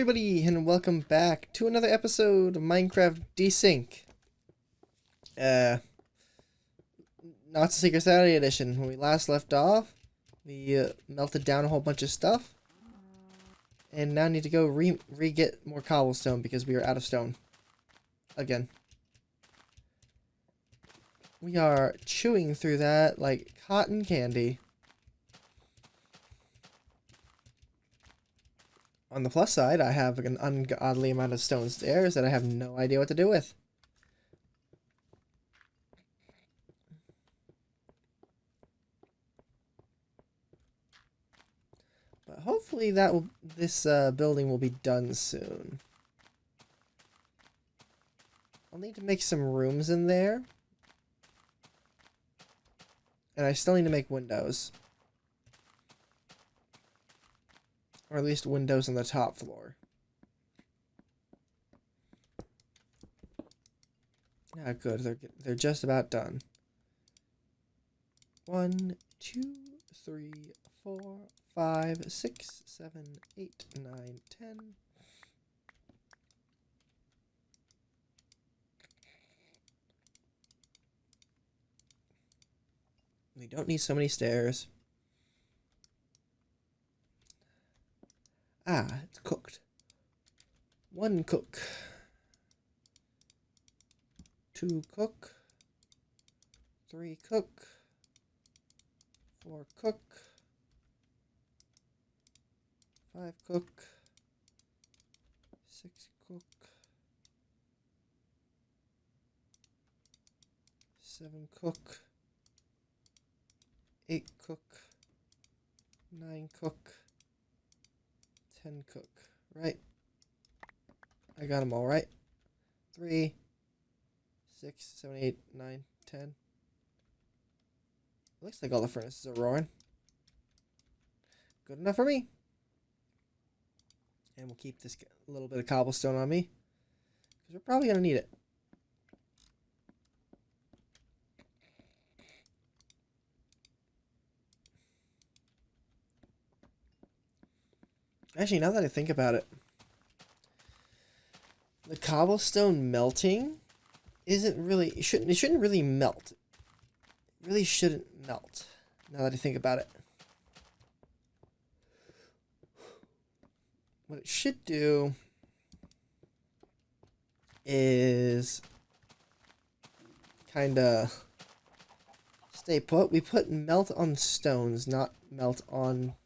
everybody, and welcome back to another episode of Minecraft Desync. Not so Secret Saturday edition. When we last left off, we melted down a whole bunch of stuff, and now need to go re-get more cobblestone because we are out of stone. Again. We are chewing through that like cotton candy. On the plus side, I have an ungodly amount of stone stairs that I have no idea what to do with. But hopefully this building will be done soon. I'll need to make some rooms in there. And I still need to make windows. Or at least windows on the top floor. Ah, good. They're just about done. 1, 2, 3, 4, 5, 6, 7, 8, 9, 10. We don't need so many stairs. Ah, it's cooked. 1 cook. 2 cook. 3 cook. 4 cook. 5 cook. 6 cook. 7 cook. 8 cook. 9 cook. 10 cook, right? I got them all right. 3, 6, 7, 8, 9, 10. Looks like all the furnaces are roaring. Good enough for me. And we'll keep this little bit of cobblestone on me, because we're probably going to need it. Actually, now that I think about it, the cobblestone melting it shouldn't really melt. It really shouldn't melt, now that I think about it. What it should do is kinda stay put. We put melt on stones, not melt on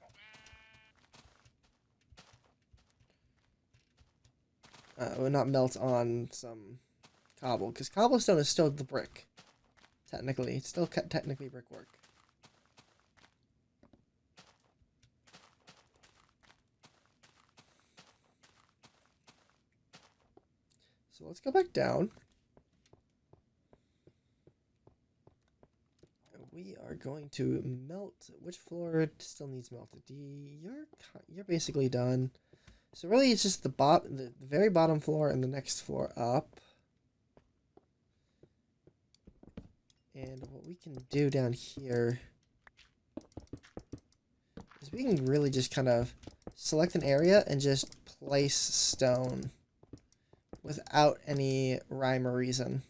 not melt on some cobble, because cobblestone is still the brick. Technically, it's still technically brickwork. So let's go back down. We are going to melt. Which floor still needs melted? You're basically done. So really, it's just the very bottom floor and the next floor up. And what we can do down here is we can really just kind of select an area and just place stone without any rhyme or reason.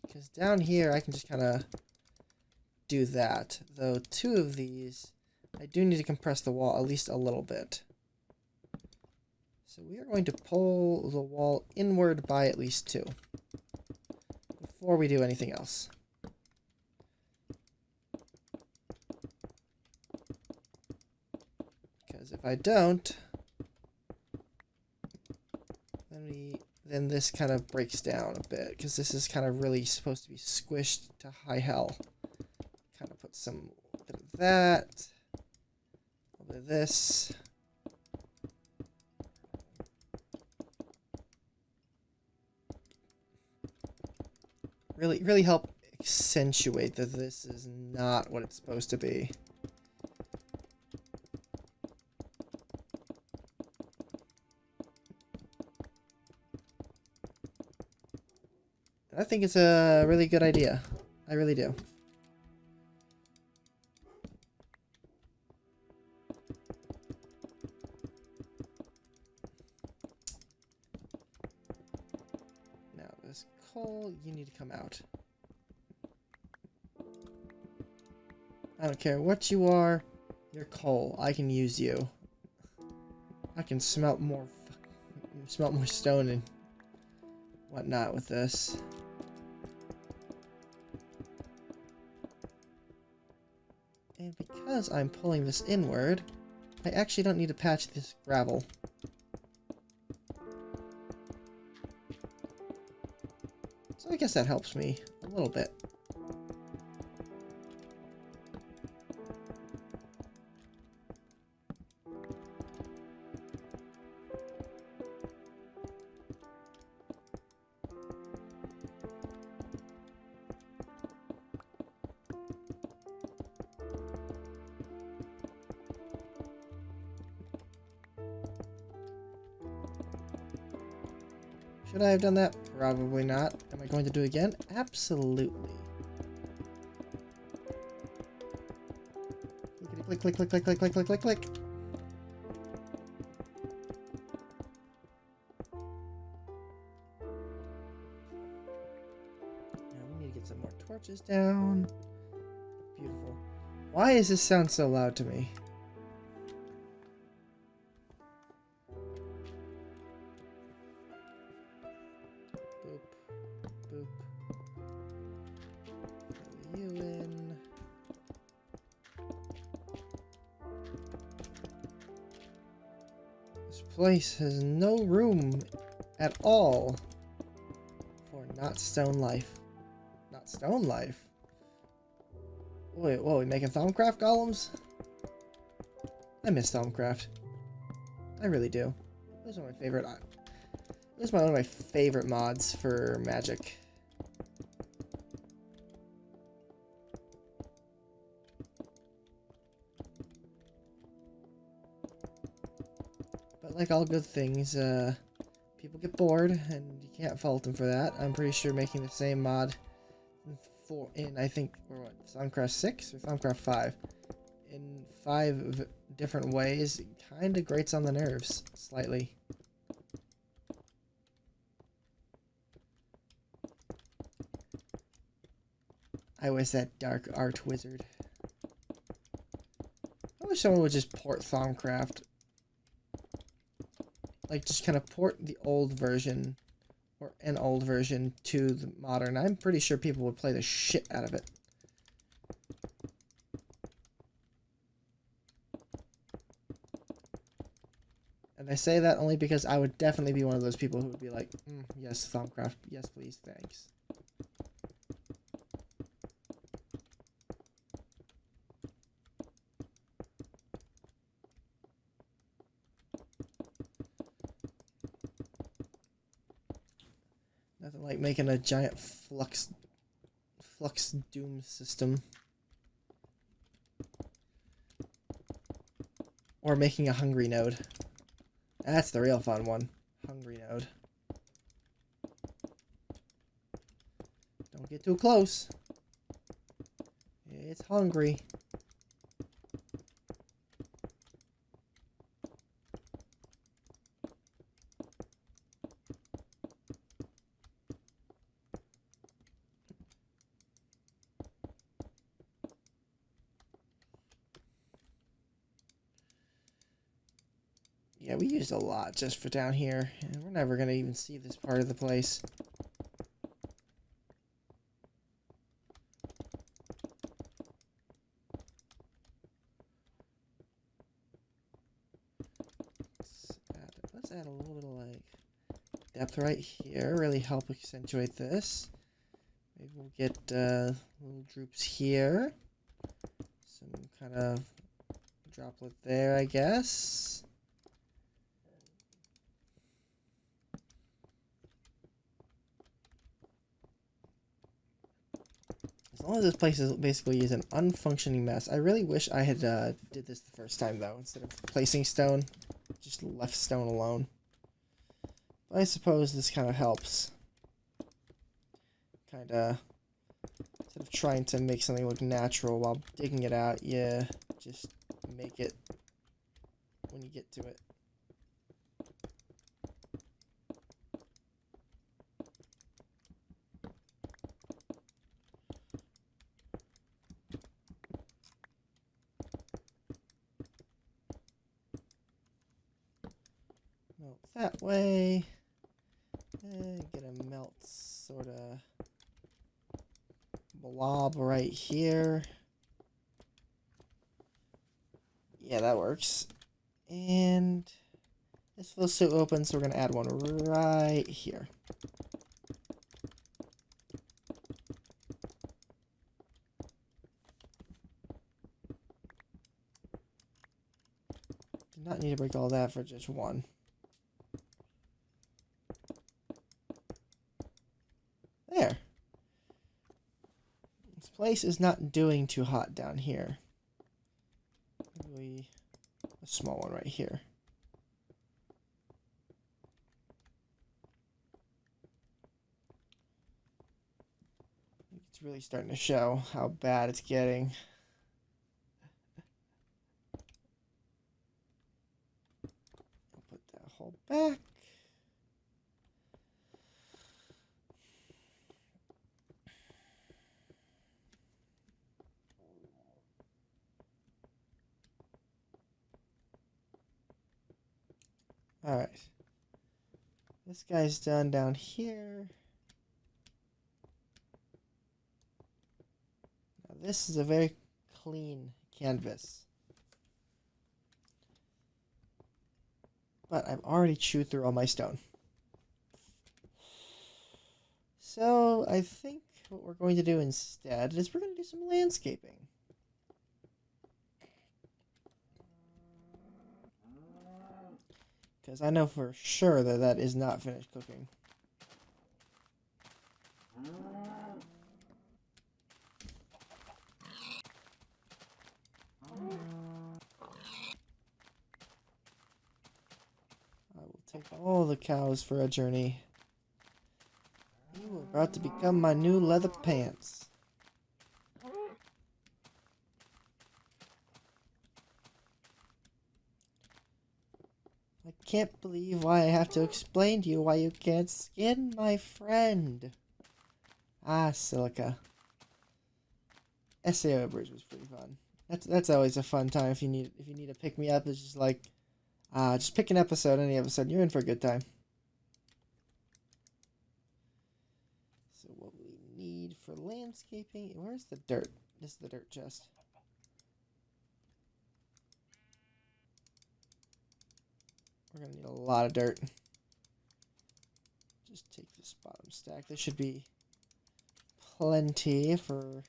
Because down here, I can just kind of do that. Though 2 of these, I do need to compress the wall at least a little bit. So we are going to pull the wall inward by at least 2 before we do anything else. Because if I don't, then this kind of breaks down a bit, because this is kind of really supposed to be squished to high hell. Kind of put some bit of that, a little bit of this. Really help accentuate that this is not what it's supposed to be. I think it's a really good idea. I really do. Now, this coal, you need to come out. I don't care what you are. You're coal. I can use you. I can smelt more stone and whatnot with this. And because I'm pulling this inward, I actually don't need to patch this gravel. So I guess that helps me a little bit. Should I have done that? Probably not. Am I going to do it again? Absolutely. Click, click, click, click, click, click, click, click, click. Now we need to get some more torches down. Beautiful. Why does this sound so loud to me? Boop. Fill you in. This place has no room at all for not stone life. Not stone life? Wait, whoa, we making Thaumcraft golems? I miss Thaumcraft. I really do. It was one of my favorite. It was one of my favorite mods for Magic. But like all good things, people get bored, and you can't fault them for that. I'm pretty sure making the same mod in I think, or what, Thaumcraft 6 or Thaumcraft 5, in 5 different ways, kind of grates on the nerves slightly. I was that dark art wizard. I wish someone would just port Thaumcraft. Like, just kind of port the old version, or an old version, to the modern. I'm pretty sure people would play the shit out of it. And I say that only because I would definitely be one of those people who would be like, yes, Thaumcraft, yes please, thanks. Nothing like making a giant flux doom system. Or making a hungry node. That's the real fun one. Hungry node. Don't get too close. It's hungry. Yeah, we used a lot just for down here, and we're never going to even see this part of the place. Let's add a little bit of, like, depth right here, really help accentuate this. Maybe we'll get little droops here. Some kind of droplet there, I guess. As long as this place is basically an unfunctioning mess. I really wish I had did this the first time though. Instead of placing stone, just left stone alone. But I suppose this kind of helps. kind of, instead of trying to make something look natural while digging it out, you just make it when you get to it. Melt that way. And get a melt sort of blob right here. Yeah, that works. And this feels so open, so we're going to add one right here. Do not need to break all that for just one. There. This place is not doing too hot down here. Maybe a small one right here. It's really starting to show how bad it's getting. Put that hole back. All right. This guy's done down here. Now this is a very clean canvas. But I've already chewed through all my stone. So I think what we're going to do instead is we're going to do some landscaping. Because I know for sure that that is not finished cooking. I will take all the cows for a journey. You are about to become my new leather pants. I can't believe why I have to explain to you why you can't skin my friend. Ah, Silica. SAO Bridge was pretty fun. That's always a fun time if you need to pick me up. It's just like just pick an episode, any episode, you're in for a good time. So what we need for landscaping, where's the dirt? This is the dirt chest. We're gonna need a lot of dirt. Just take this bottom stack. There should be plenty for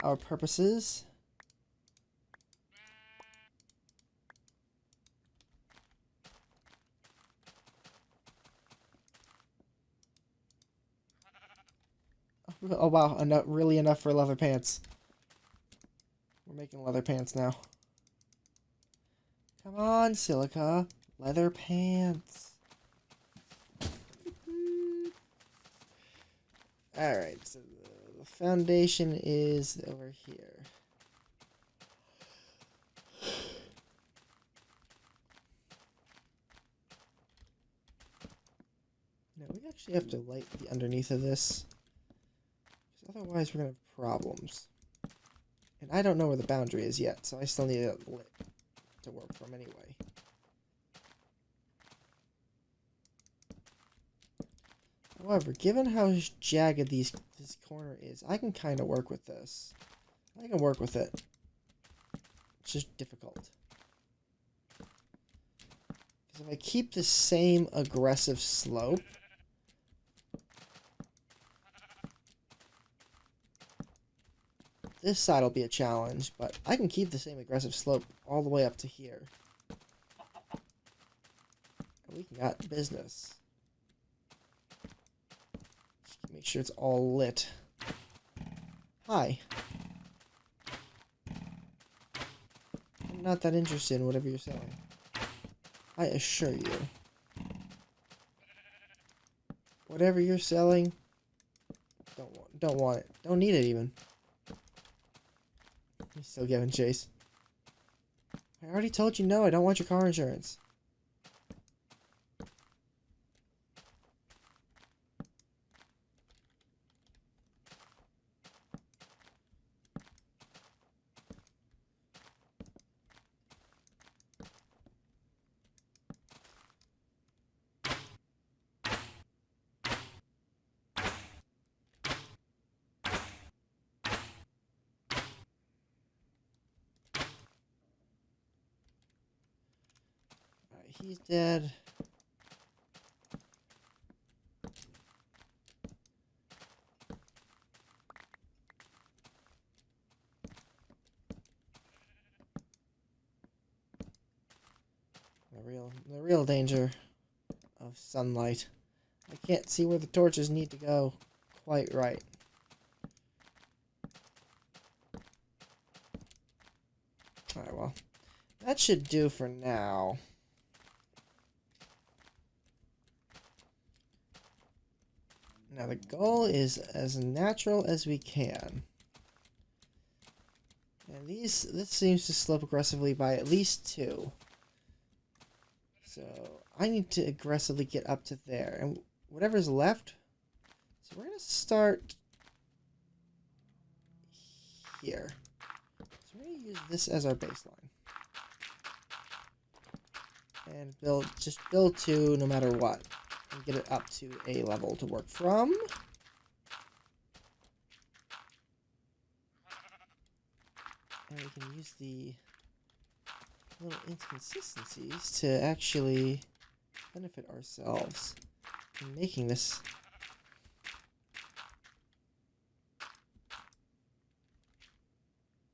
our purposes. Oh wow, really enough for leather pants. We're making leather pants now. Come on, Silica. Leather pants. Alright, so the foundation is over here. Now we actually have to light the underneath of this. Because otherwise we're going to have problems. And I don't know where the boundary is yet, so I still need it lit to work from anyway. However, given how jagged this corner is, I can kind of work with this. I can work with it. It's just difficult. Because if I keep the same aggressive slope, this side will be a challenge, but I can keep the same aggressive slope all the way up to here. And we got business. Make sure it's all lit. Hi. I'm not that interested in whatever you're selling. I assure you. Whatever you're selling, Don't want it. Don't need it even. He's still giving chase. I already told you no, I don't want your car insurance. Alright, he's dead. The real danger of sunlight. I can't see where the torches need to go quite right. Alright, well, that should do for now. Now the goal is as natural as we can. And this seems to slope aggressively by at least 2. So I need to aggressively get up to there. And whatever's left, so we're going to start here. So we're going to use this as our baseline. And just build 2 no matter what. And get it up to a level to work from. And we can use the little inconsistencies to actually benefit ourselves in making this.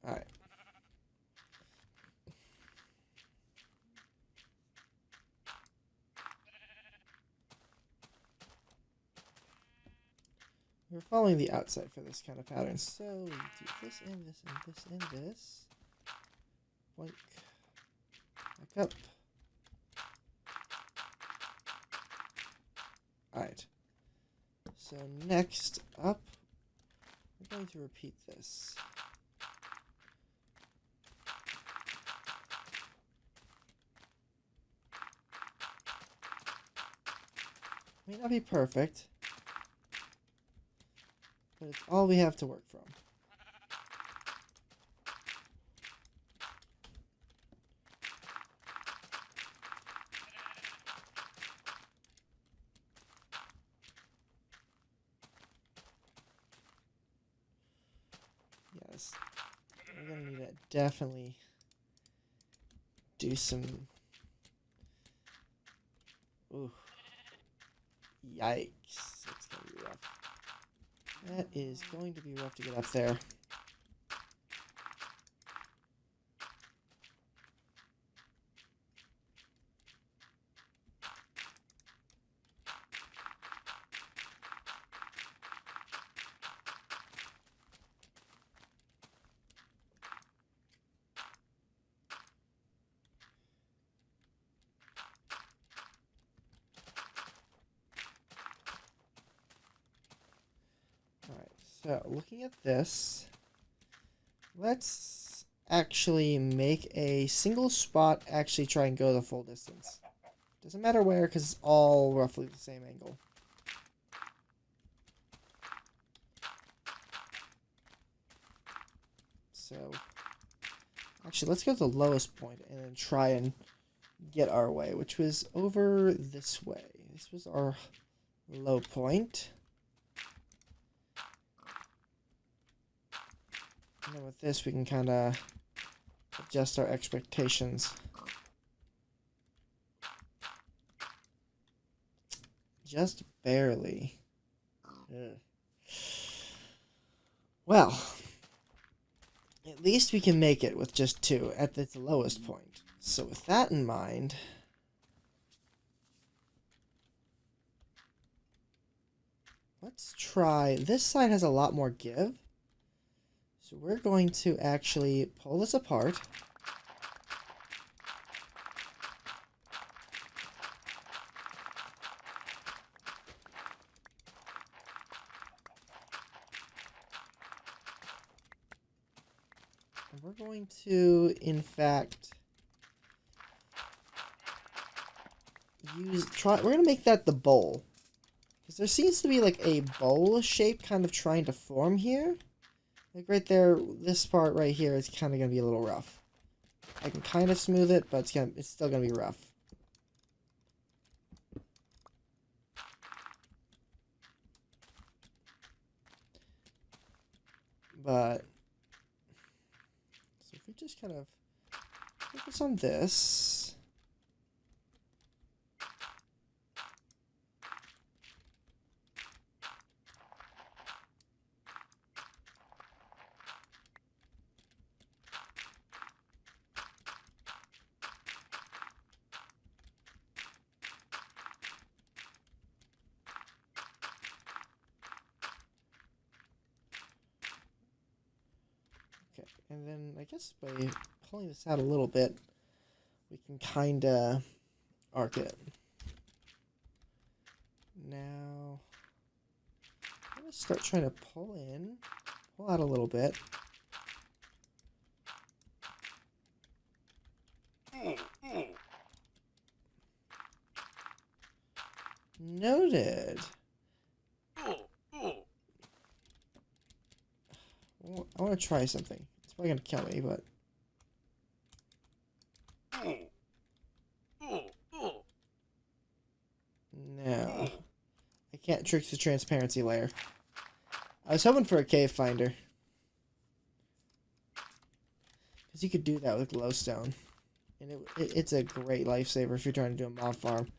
Alright. We're following the outside for this kind of pattern. So we do this and this and this and this. Boink. Back up. Alright. So next up, we're going to repeat this. May not be perfect, but it's all we have to work from. Yes, we're gonna need to definitely do some. Ooh, yikes! It's gonna be rough. That is going to be rough to get up there. So, looking at this, let's actually make a single spot actually try and go the full distance. Doesn't matter where, because it's all roughly the same angle. So, actually, let's go to the lowest point and then try and get our way, which was over this way. This was our low point. And then with this, we can kind of adjust our expectations. Just barely. Ugh. Well, at least we can make it with just 2 at its lowest point. So with that in mind, let's try. This side has a lot more give. So we're going to actually pull this apart. we're going to, in fact, we're going to make that the bowl. Because there seems to be like a bowl shape kind of trying to form here. Like right there, this part right here is kind of going to be a little rough. I can kind of smooth it, but it's still going to be rough. But, so if we just kind of focus on this. Okay, and then I guess by pulling this out a little bit, we can kind of arc it. Now, I'm going to start trying to pull out a little bit. Noted. I want to try something. It's probably going to kill me, but... No. I can't trick the transparency layer. I was hoping for a cave finder. Because you could do that with glowstone. And it's a great lifesaver if you're trying to do a mob farm.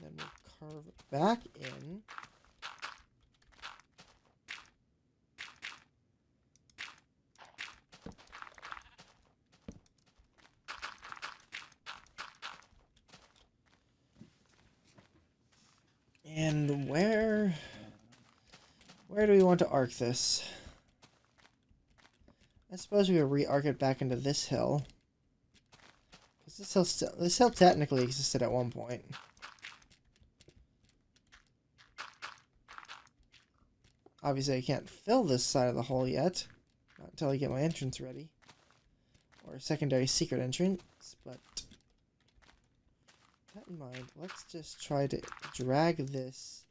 Then we'll carve it back in. And where do we want to arc this? I suppose we would re-arc it back into this hill. Because this hill technically existed at one point. Obviously I can't fill this side of the hole yet. Not until I get my entrance ready. Or a secondary secret entrance, but... that in mind, let's just try to drag this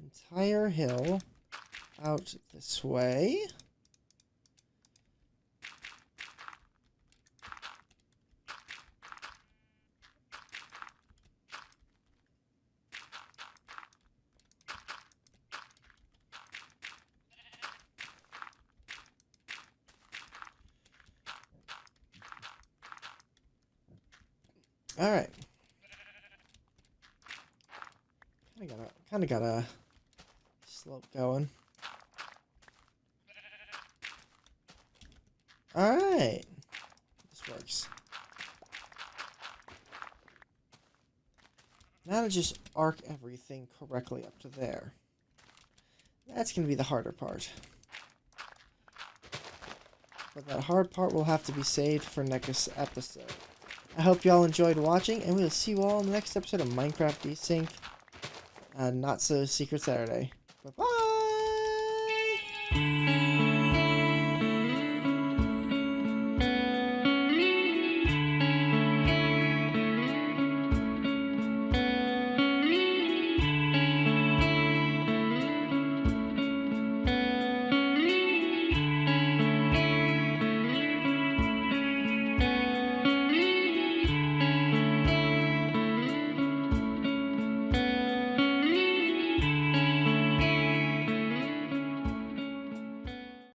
entire hill out this way. All right. Kind of got a slope going. All right, this works. Now to just arc everything correctly up to there. That's gonna be the harder part. But that hard part will have to be saved for next episode. I hope y'all enjoyed watching, and we'll see you all in the next episode of Minecraft Desync. Not So Secret Saturday. Bye-bye!